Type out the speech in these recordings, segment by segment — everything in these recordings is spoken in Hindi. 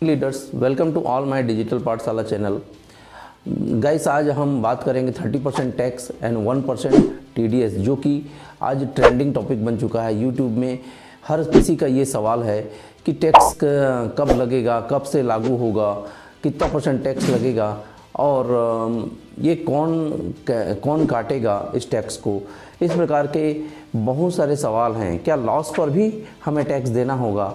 Leaders, welcome to all my digital Pathshala channel. Guys, आज हम बात करेंगे 30% टैक्स एंड 1% टीडीएस, जो कि आज ट्रेंडिंग टॉपिक बन चुका है। यूट्यूब में हर किसी का ये सवाल है कि टैक्स कब लगेगा, कब से लागू होगा, कितना % टैक्स लगेगा और ये कौन काटेगा इस टैक्स को। इस प्रकार के बहुत सारे सवाल हैं। क्या लॉस पर भी हमें टैक्स देना होगा?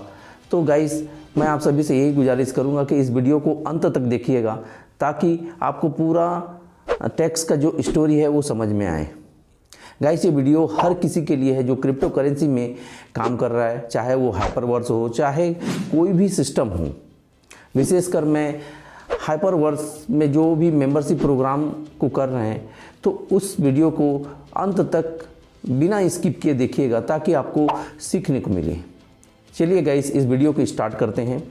तो गाइस, मैं आप सभी से यही गुजारिश करूंगा कि इस वीडियो को अंत तक देखिएगा ताकि आपको पूरा टैक्स का जो स्टोरी है वो समझ में आए। गाइस, ये वीडियो हर किसी के लिए है जो क्रिप्टो करेंसी में काम कर रहा है, चाहे वो हाइपरवर्स हो, चाहे कोई भी सिस्टम हो। विशेषकर मैं हाइपरवर्स में जो भी मेंबरशिप प्रोग्राम को कर रहे हैं, तो उस वीडियो को अंत तक बिना स्किप किए देखिएगा ताकि आपको सीखने को मिले। चलिए गाइस, इस वीडियो को स्टार्ट करते हैं।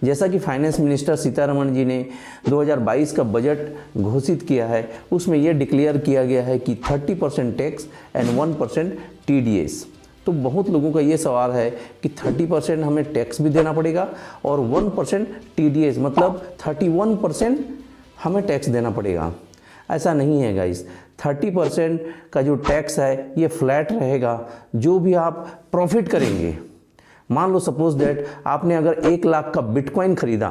जैसा कि फाइनेंस मिनिस्टर सीतारमण जी ने 2022 का बजट घोषित किया है, उसमें यह डिक्लेयर किया गया है कि 30% टैक्स एंड 1% टीडीएस। तो बहुत लोगों का ये सवाल है कि 30% हमें टैक्स भी देना पड़ेगा और 1% टीडीएस, मतलब 31% हमें टैक्स देना पड़ेगा। ऐसा नहीं है गाइस, 30% का जो टैक्स है ये फ्लैट रहेगा। जो भी आप प्रॉफिट करेंगे, मान लो सपोज दैट आपने अगर 1 लाख का बिटकॉइन खरीदा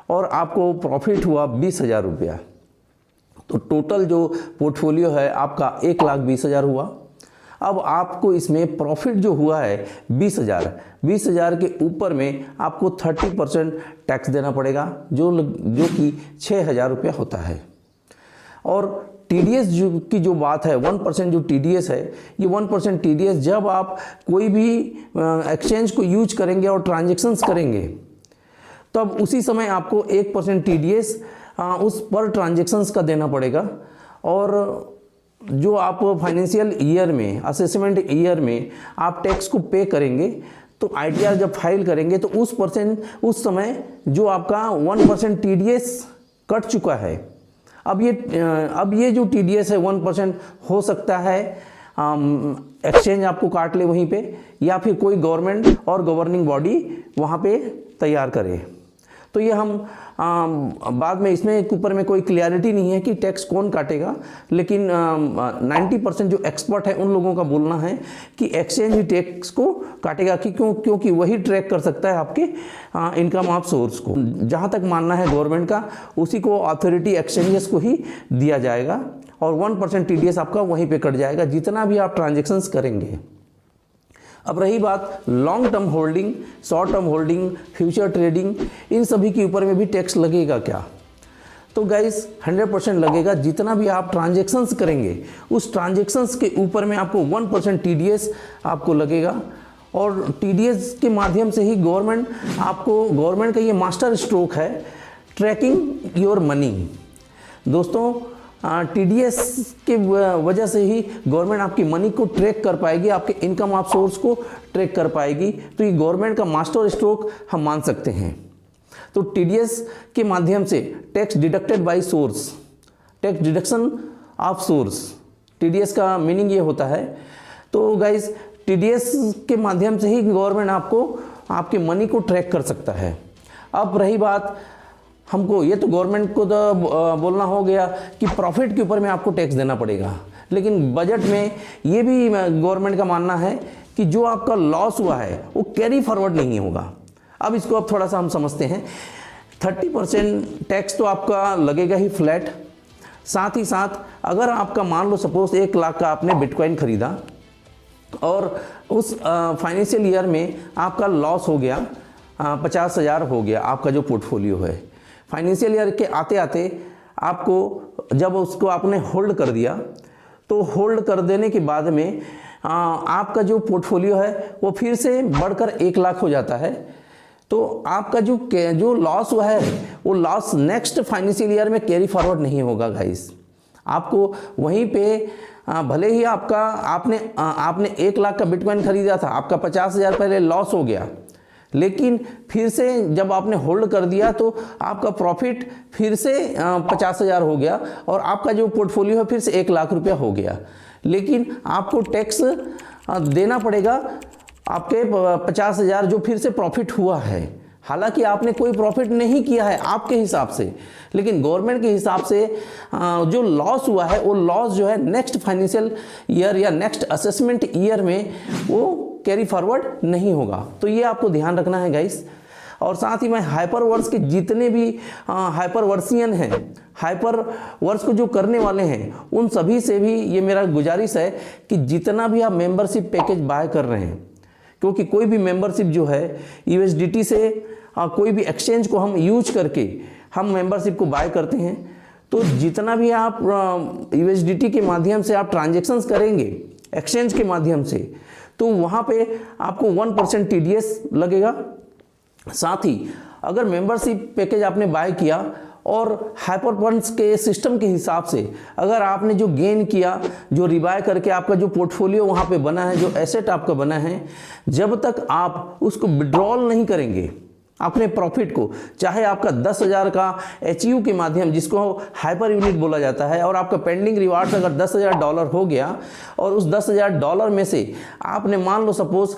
और आपको प्रॉफिट हुआ 20,000 रुपया, तो टोटल जो पोर्टफोलियो है आपका 1,20,000 हुआ। अब आपको इसमें प्रॉफिट जो हुआ है 20,000 के ऊपर में आपको 30% टैक्स देना पड़ेगा, जो कि 6,000 रुपया होता है। और टीडीएस की जो बात है, 1% जो टीडीएस है, ये 1% टीडीएस जब आप कोई भी एक्सचेंज को यूज करेंगे और ट्रांजैक्शंस करेंगे, तब उसी समय आपको 1% टीडीएस उस पर ट्रांजैक्शंस का देना पड़ेगा। और जो आप फाइनेंशियल ईयर में, असेसमेंट ईयर में आप टैक्स को पे करेंगे, तो आईटीआर जब फाइल करेंगे तो उस समय जो आपका 1% टीडीएस कट चुका है, अब ये जो टीडीएस है 1% हो सकता है एक्सचेंज आपको काट ले वहीं पे, या फिर कोई गवर्नमेंट और गवर्निंग बॉडी वहाँ पे तैयार करे। तो ये हम बाद में, इसमें ऊपर में कोई क्लियरिटी नहीं है कि टैक्स कौन काटेगा, लेकिन 90% जो एक्सपर्ट है उन लोगों का बोलना है कि एक्सचेंज ही टैक्स को काटेगा, क्योंकि वही ट्रैक कर सकता है आपके इनकम ऑफ सोर्स को। जहाँ तक मानना है गवर्नमेंट का, उसी को अथॉरिटी एक्सचेंजेस को ही दिया जाएगा और 1% टीडीएस आपका वहीं पे कट जाएगा जितना भी आप ट्रांजेक्शन्स करेंगे। अब रही बात long term holding, short term holding, future trading, इन सभी के ऊपर में भी टैक्स लगेगा क्या? तो गाइस, 100% लगेगा। जितना भी आप ट्रांजैक्शंस करेंगे उस ट्रांजैक्शंस के ऊपर में आपको 1% टीडीएस आपको लगेगा। और टीडीएस के माध्यम से ही गवर्नमेंट का ये मास्टर स्ट्रोक है, ट्रैकिंग योर मनी। दोस्तों, टीडीएस के वजह से ही गवर्नमेंट आपकी मनी को ट्रैक कर पाएगी, आपके इनकम ऑफ सोर्स को ट्रैक कर पाएगी। तो ये गवर्नमेंट का मास्टर स्ट्रोक हम मान सकते हैं। तो टीडीएस के माध्यम से tax deducted by source, tax deduction of source, TDS का मीनिंग ये होता है। तो गाइस, टीडीएस के माध्यम से ही गवर्नमेंट आपको आपके मनी को ट्रैक कर सकता है। अब रही बात हमको, ये तो गवर्नमेंट को तो बोलना हो गया कि प्रॉफिट के ऊपर में आपको टैक्स देना पड़ेगा, लेकिन बजट में ये भी गवर्नमेंट का मानना है कि जो आपका लॉस हुआ है वो कैरी फॉरवर्ड नहीं होगा। अब इसको अब थोड़ा सा हम समझते हैं। 30% टैक्स तो आपका लगेगा ही फ्लैट। साथ ही साथ अगर आपका मान लो सपोज 1 लाख का आपने बिटकॉइन खरीदा और उस फाइनेंशियल ईयर में आपका लॉस हो गया 50,000 हो गया आपका जो पोर्टफोलियो है। फाइनेंशियल ईयर के आते आते आपको जब उसको आपने होल्ड कर दिया, तो होल्ड कर देने के बाद में आपका जो पोर्टफोलियो है वो फिर से बढ़कर 1 लाख हो जाता है। तो आपका जो लॉस हुआ है वो लॉस नेक्स्ट फाइनेंशियल ईयर में कैरी फॉरवर्ड नहीं होगा गाइस। आपको वहीं पे भले ही आपने 1 लाख का बिटकॉइन खरीदा था, आपका 50,000 पहले लॉस हो गया, लेकिन फिर से जब आपने होल्ड कर दिया तो आपका प्रॉफिट फिर से 50,000 हो गया और आपका जो पोर्टफोलियो है फिर से 1 लाख रुपया हो गया। लेकिन आपको टैक्स देना पड़ेगा आपके 50,000 जो फिर से प्रॉफिट हुआ है। हालांकि आपने कोई प्रॉफिट नहीं किया है आपके हिसाब से, लेकिन गवर्नमेंट के हिसाब से जो लॉस हुआ है वो लॉस जो है नेक्स्ट फाइनेंशियल ईयर या नेक्स्ट असेसमेंट ईयर में वो कैरी फॉरवर्ड नहीं होगा। तो ये आपको ध्यान रखना है गाइस। और साथ ही मैं हाइपरवर्स के जितने भी हाइपरवर्सियन हैं, हाइपरवर्स को जो करने वाले हैं, उन सभी से भी ये मेरा गुजारिश है कि जितना भी आप मेंबरशिप पैकेज बाय कर रहे हैं, क्योंकि कोई भी मेंबरशिप जो है USDT से कोई भी एक्सचेंज को हम यूज करके हम मेंबरशिप को बाय करते हैं, तो जितना भी आप USDT के माध्यम से आप ट्रांजेक्शन्स करेंगे एक्सचेंज के माध्यम से, तो वहाँ पे आपको 1% TDS लगेगा। साथ ही अगर मेंबरशिप पैकेज आपने बाय किया और हाइपर फंड्स के सिस्टम के हिसाब से अगर आपने जो गेन किया, जो रिबाय करके आपका जो पोर्टफोलियो वहाँ पे बना है, जो एसेट आपका बना है, जब तक आप उसको विड्रॉल नहीं करेंगे अपने प्रॉफिट को, चाहे आपका 10,000 का HU के माध्यम, जिसको हाइपर यूनिट बोला जाता है, और आपका पेंडिंग रिवार्ड्स अगर $10,000 हो गया और उस $10,000 में से आपने मान लो सपोज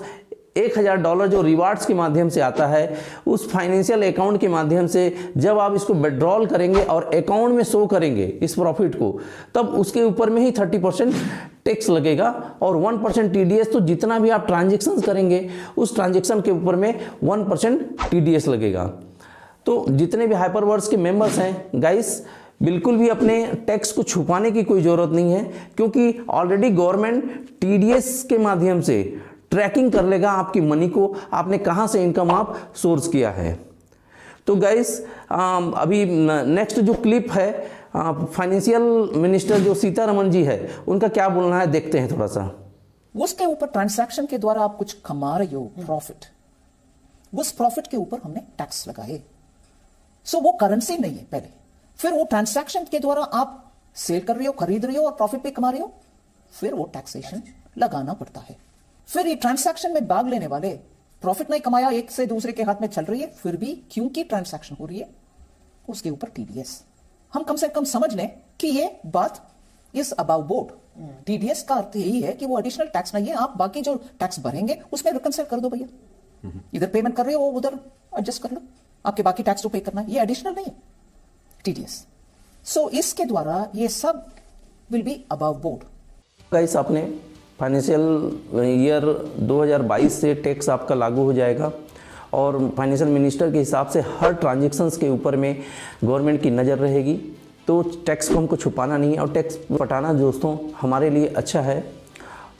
$1,000 जो रिवार्ड्स के माध्यम से आता है, उस फाइनेंशियल अकाउंट के माध्यम से जब आप इसको विड्रॉल करेंगे और अकाउंट में शो करेंगे इस प्रॉफिट को, तब उसके ऊपर में ही 30% टैक्स लगेगा और 1% TDS। तो जितना भी आप ट्रांजेक्शन करेंगे उस ट्रांजेक्शन के ऊपर में 1% TDS लगेगा। तो जितने भी हाइपरवर्स के मेंबर्स हैं गाइस, बिल्कुल भी अपने टैक्स को छुपाने की कोई ज़रूरत नहीं है, क्योंकि ऑलरेडी गवर्नमेंट TDS के माध्यम से ट्रैकिंग कर लेगा आपकी मनी को, आपने कहां से इनकम आप सोर्स किया है। तो गाइस अभी नेक्स्ट जो क्लिप है फाइनेंशियल मिनिस्टर जो सीतारमण जी है, उनका क्या बोलना है देखते हैं थोड़ा सा। उसके ऊपर ट्रांसैक्शन के द्वारा आप कुछ कमा रहे हो प्रॉफिट, उस प्रॉफिट के ऊपर हमने टैक्स लगाए। सो वो करेंसी नहीं है पहले, फिर वो ट्रांसैक्शन के द्वारा आप सेल कर रहे हो, खरीद रहे हो और प्रॉफिट पे कमा रहे हो, फिर वो टैक्सेशन लगाना पड़ता है। फिर ये ट्रांसैक्शन में भाग लेने वाले प्रॉफिट नहीं कमाया, एक से दूसरे के हाथ में चल रही है, फिर भी क्योंकि ट्रांसैक्शन हो रही है उसके ऊपर TDS। हम कम से कम समझ लें कि ये बात इज अबाउ बोर्ड। TDS का अर्थ यही है कि वो एडिशनल टैक्स नहीं है, आप बाकी जो टैक्स भरेंगे उसमें रिकंसिल कर दो भैया, इधर पेमेंट कर रहे हो उधर एडजस्ट कर लो, आपके बाकी टैक्स तो पे करना है, ये एडिशनल नहीं है TDS। सो इसके द्वारा ये सब will be aboard. Guys आपने फाइनेंशियल ईयर 2022 से टैक्स आपका लागू हो जाएगा और फाइनेंशियल मिनिस्टर के हिसाब से हर ट्रांजेक्शन्स के ऊपर में गवर्नमेंट की नज़र रहेगी। तो टैक्स को हमको छुपाना नहीं है और टैक्स पटाना दोस्तों हमारे लिए अच्छा है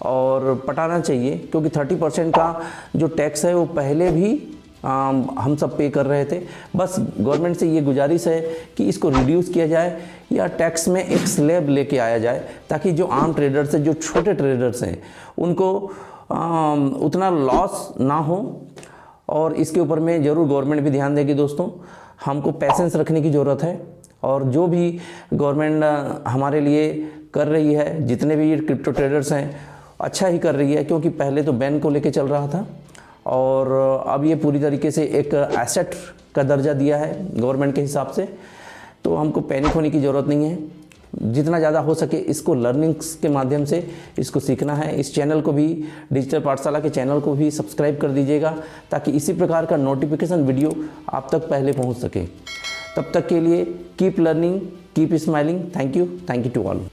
और पटाना चाहिए, क्योंकि 30% का जो टैक्स है वो पहले भी हम सब पे कर रहे थे। बस गवर्नमेंट से ये गुजारिश है कि इसको रिड्यूस किया जाए या टैक्स में एक स्लैब लेके आया जाए, ताकि जो आम ट्रेडर्स हैं, जो छोटे ट्रेडर्स हैं, उनको उतना लॉस ना हो। और इसके ऊपर में ज़रूर गवर्नमेंट भी ध्यान देगी दोस्तों। हमको पैसेंस रखने की ज़रूरत है और जो भी गवर्नमेंट हमारे लिए कर रही है, जितने भी क्रिप्टो ट्रेडर्स हैं, अच्छा ही कर रही है, क्योंकि पहले तो बैन को लेके चल रहा था और अब ये पूरी तरीके से एक एसेट का दर्जा दिया है गवर्नमेंट के हिसाब से। तो हमको पैनिक होने की ज़रूरत नहीं है, जितना ज़्यादा हो सके इसको लर्निंग्स के माध्यम से इसको सीखना है। इस चैनल को भी, डिजिटल पाठशाला के चैनल को भी सब्सक्राइब कर दीजिएगा, ताकि इसी प्रकार का नोटिफिकेशन वीडियो आप तक पहले पहुंच सके। तब तक के लिए keep learning, keep smiling. Thank you to all.